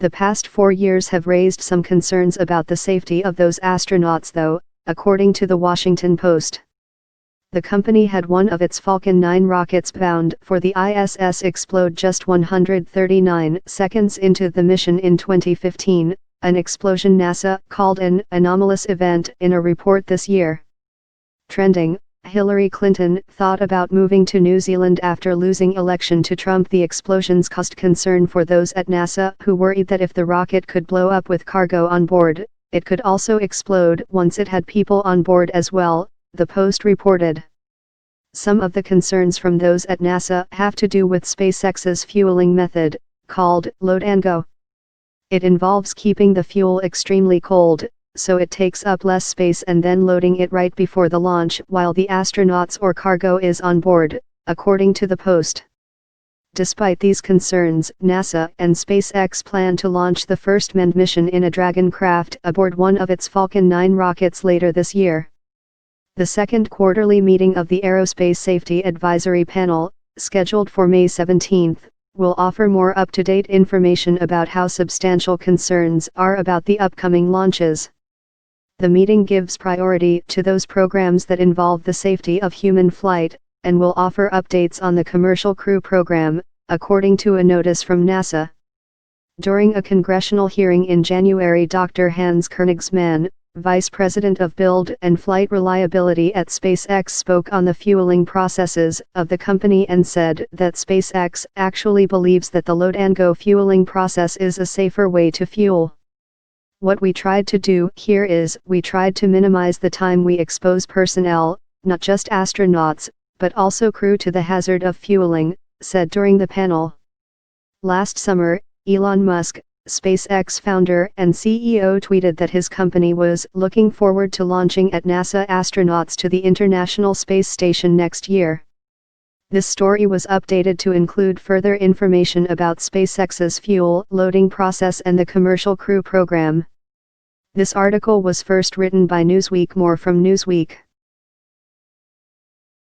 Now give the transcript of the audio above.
The past 4 years have raised some concerns about the safety of those astronauts though, according to the Washington Post. The company had one of its Falcon 9 rockets bound for the ISS explode just 139 seconds into the mission in 2015, an explosion NASA called an anomalous event in a report this year. Trending: Hillary Clinton thought about moving to New Zealand after losing election to Trump. The explosions caused concern for those at NASA who worried that if the rocket could blow up with cargo on board, it could also explode once it had people on board as well, the Post reported. Some of the concerns from those at NASA have to do with SpaceX's fueling method, called load and go. It involves keeping the fuel extremely cold, so it takes up less space and then loading it right before the launch while the astronauts or cargo is on board, according to the Post. Despite these concerns, NASA and SpaceX plan to launch the first manned mission in a Dragon craft aboard one of its Falcon 9 rockets later this year. The second quarterly meeting of the Aerospace Safety Advisory Panel, scheduled for May 17, will offer more up-to-date information about how substantial concerns are about the upcoming launches. The meeting gives priority to those programs that involve the safety of human flight, and will offer updates on the Commercial Crew Program, according to a notice from NASA. During a congressional hearing in January, Dr. Hans Koenigsmann, Vice President of Build and Flight Reliability at SpaceX, spoke on the fueling processes of the company and said that SpaceX actually believes that the load-and-go fueling process is a safer way to fuel. What we tried to do here is we tried to minimize the time we expose personnel, not just astronauts, but also crew to the hazard of fueling, said during the panel. Last summer, Elon Musk, SpaceX founder and CEO, tweeted that his company was looking forward to launching at NASA astronauts to the International Space Station next year. This story was updated to include further information about SpaceX's fuel loading process and the Commercial Crew Program. This article was first written by Newsweek. More from Newsweek.